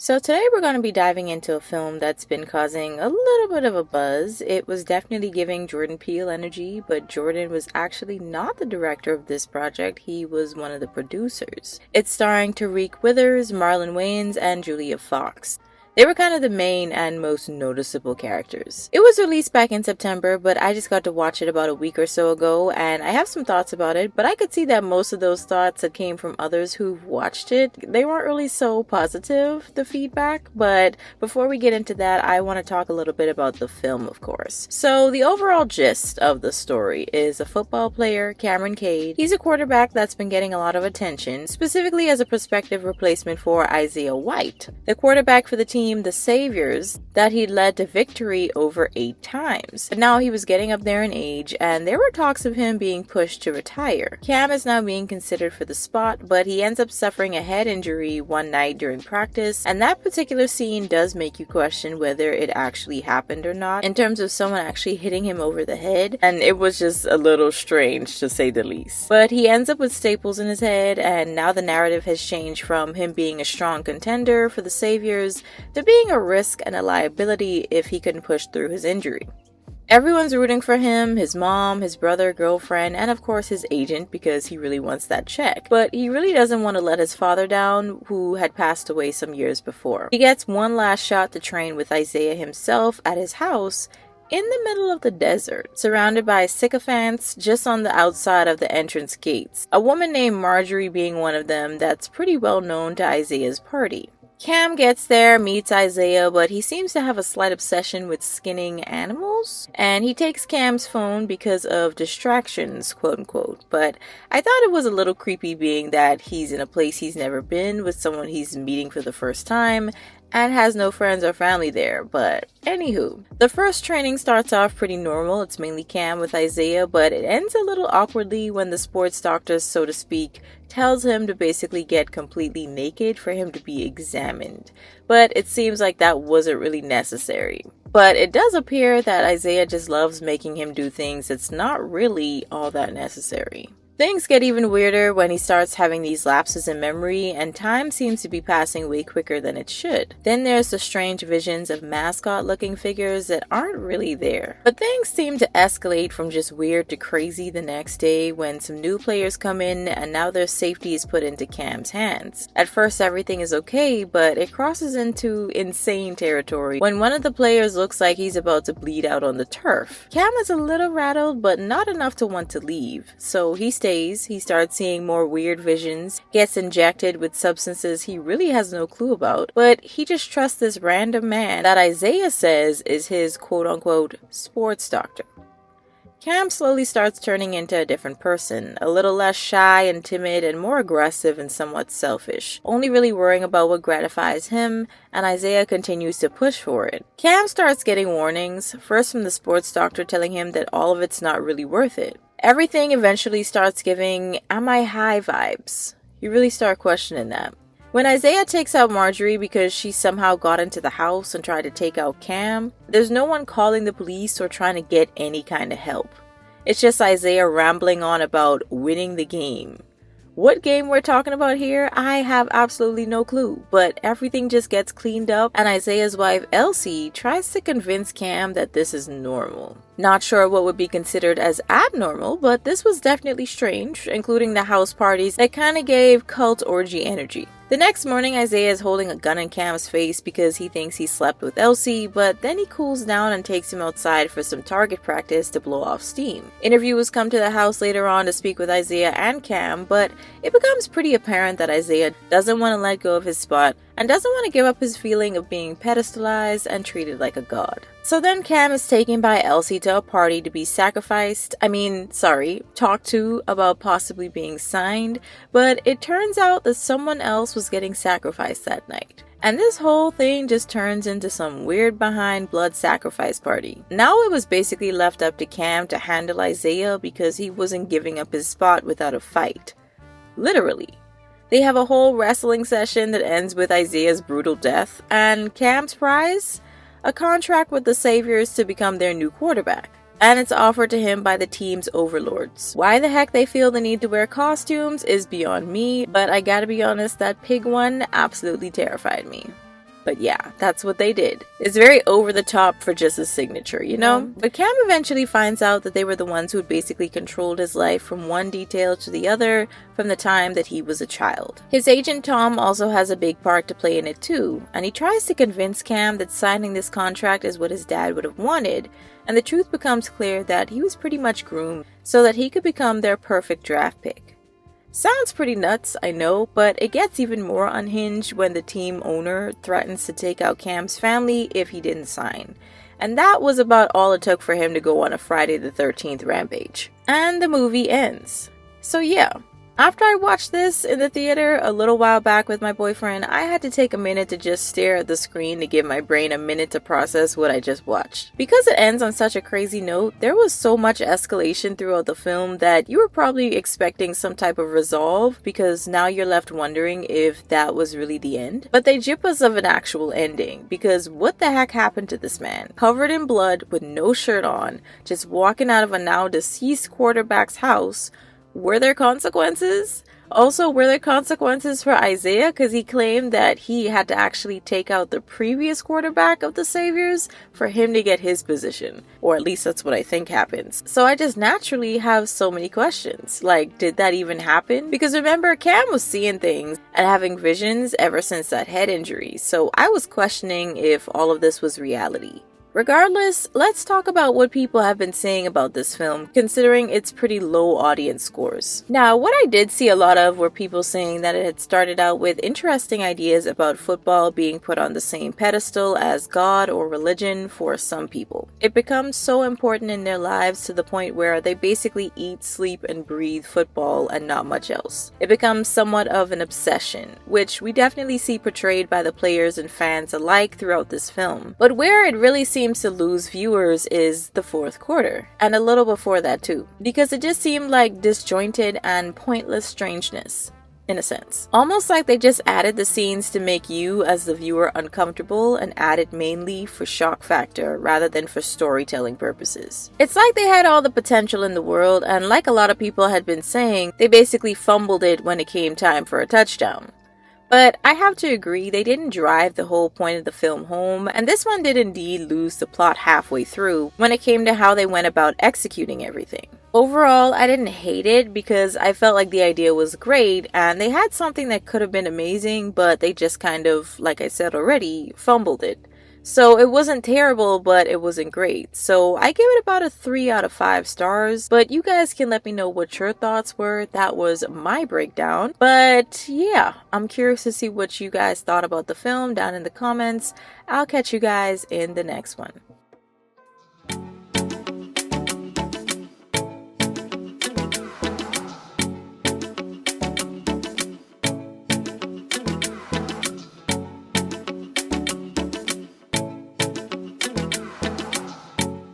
So today we're going to be diving into a film that's been causing a little bit of a buzz. It was definitely giving Jordan Peele energy, but Jordan was actually not the director of this project. He was one of the producers. It's starring Tariq Withers, Marlon Wayans, and Julia Fox. They were kind of the main and most noticeable characters. It was released back in September, but I just got to watch it about a week or so ago, and I have some thoughts about it, but I could see that most of those thoughts that came from others who've watched it, they weren't really so positive, the feedback. But before we get into that, I want to talk a little bit about the film, of course. So the overall gist of the story is a football player, Cameron Cade. He's a quarterback that's been getting a lot of attention, specifically as a prospective replacement for Isaiah White, the quarterback for the team the Saviors that he'd led to victory over 8 times. But now he was getting up there in age, and there were talks of him being pushed to retire. Cam is now being considered for the spot, but he ends up suffering a head injury one night during practice, and that particular scene does make you question whether it actually happened or not, in terms of someone actually hitting him over the head, and it was just a little strange to say the least. But he ends up with staples in his head, and now the narrative has changed from him being a strong contender for the Saviors to being a risk and a liability if he couldn't push through his injury. Everyone's rooting for him, his mom, his brother, girlfriend, and of course his agent, because he really wants that check. But he really doesn't want to let his father down, who had passed away some years before. He gets one last shot to train with Isaiah himself at his house in the middle of the desert, surrounded by sycophants just on the outside of the entrance gates. A woman named Marjorie being one of them that's pretty well known to Isaiah's party. Cam gets there, meets Isaiah, but he seems to have a slight obsession with skinning animals, and he takes Cam's phone because of distractions, quote unquote. But I thought it was a little creepy, being that he's in a place he's never been with someone he's meeting for the first time and has no friends or family there. But anywho, the first training starts off pretty normal. It's mainly Cam with Isaiah, but it ends a little awkwardly when the sports doctor, so to speak, tells him to basically get completely naked for him to be examined. But it seems like that wasn't really necessary. But it does appear that Isaiah just loves making him do things that's not really all that necessary. Things get even weirder when he starts having these lapses in memory, and time seems to be passing way quicker than it should. Then there's the strange visions of mascot-looking figures that aren't really there. But things seem to escalate from just weird to crazy the next day when some new players come in, and now their safety is put into Cam's hands. At first everything is okay, but it crosses into insane territory when one of the players looks like he's about to bleed out on the turf. Cam is a little rattled, but not enough to want to leave, so he stays. He starts seeing more weird visions, gets injected with substances he really has no clue about, but he just trusts this random man that Isaiah says is his quote-unquote sports doctor. Cam slowly starts turning into a different person, a little less shy and timid and more aggressive and somewhat selfish, only really worrying about what gratifies him, and Isaiah continues to push for it. Cam starts getting warnings, first from the sports doctor telling him that all of it's not really worth it. Everything eventually starts giving "am I high" vibes. You really start questioning that. When Isaiah takes out Marjorie because she somehow got into the house and tried to take out Cam, there's no one calling the police or trying to get any kind of help. It's just Isaiah rambling on about winning the game. What game we're talking about here, I have absolutely no clue, but everything just gets cleaned up, and Isaiah's wife Elsie tries to convince Cam that this is normal. Not sure what would be considered as abnormal, but this was definitely strange, including the house parties that kind of gave cult orgy energy. The next morning, Isaiah is holding a gun in Cam's face because he thinks he slept with Elsie, but then he cools down and takes him outside for some target practice to blow off steam. Interviewers come to the house later on to speak with Isaiah and Cam, but it becomes pretty apparent that Isaiah doesn't want to let go of his spot and doesn't want to give up his feeling of being pedestalized and treated like a god. So then Cam is taken by Elsie to a party to be talked to about possibly being signed, but it turns out that someone else was getting sacrificed that night. And this whole thing just turns into some weird behind blood sacrifice party. Now it was basically left up to Cam to handle Isaiah because he wasn't giving up his spot without a fight. Literally. They have a whole wrestling session that ends with Isaiah's brutal death, and Cam's prize? A contract with the Saviors to become their new quarterback. And it's offered to him by the team's overlords. Why the heck they feel the need to wear costumes is beyond me, but I gotta be honest, that pig one absolutely terrified me. But yeah, that's what they did. It's very over the top for just a signature, you know? But Cam eventually finds out that they were the ones who had basically controlled his life from one detail to the other from the time that he was a child. His agent Tom also has a big part to play in it too, and he tries to convince Cam that signing this contract is what his dad would have wanted, and the truth becomes clear that he was pretty much groomed so that he could become their perfect draft pick. Sounds pretty nuts, I know, but it gets even more unhinged when the team owner threatens to take out Cam's family if he didn't sign. And that was about all it took for him to go on a Friday the 13th rampage. And the movie ends. So yeah. After I watched this in the theater a little while back with my boyfriend, I had to take a minute to just stare at the screen to give my brain a minute to process what I just watched. Because it ends on such a crazy note, there was so much escalation throughout the film that you were probably expecting some type of resolve, because now you're left wondering if that was really the end. But they gyp us of an actual ending, because what the heck happened to this man? Covered in blood, with no shirt on, just walking out of a now deceased quarterback's house. Were there consequences? Also, were there consequences for Isaiah? Because he claimed that he had to actually take out the previous quarterback of the Saviors for him to get his position. Or at least that's what I think happens. So I just naturally have so many questions. Like, did that even happen? Because remember, Cam was seeing things and having visions ever since that head injury. So I was questioning if all of this was reality. Regardless, let's talk about what people have been saying about this film, considering its pretty low audience scores. Now, what I did see a lot of were people saying that it had started out with interesting ideas about football being put on the same pedestal as God or religion for some people. It becomes so important in their lives to the point where they basically eat, sleep, and breathe football and not much else. It becomes somewhat of an obsession, which we definitely see portrayed by the players and fans alike throughout this film. But where it really seems to lose viewers is the fourth quarter, and a little before that too, because it just seemed like disjointed and pointless strangeness, in a sense. Almost like they just added the scenes to make you as the viewer uncomfortable and added mainly for shock factor rather than for storytelling purposes. It's like they had all the potential in the world, and like a lot of people had been saying, they basically fumbled it when it came time for a touchdown. But I have to agree, they didn't drive the whole point of the film home, and this one did indeed lose the plot halfway through when it came to how they went about executing everything. Overall, I didn't hate it because I felt like the idea was great and they had something that could have been amazing, but they just kind of, like I said already, fumbled it. So it wasn't terrible, but it wasn't great. So I give it about a 3 out of 5 stars, but you guys can let me know what your thoughts were. That was my breakdown. But yeah, I'm curious to see what you guys thought about the film down in the comments. I'll catch you guys in the next one.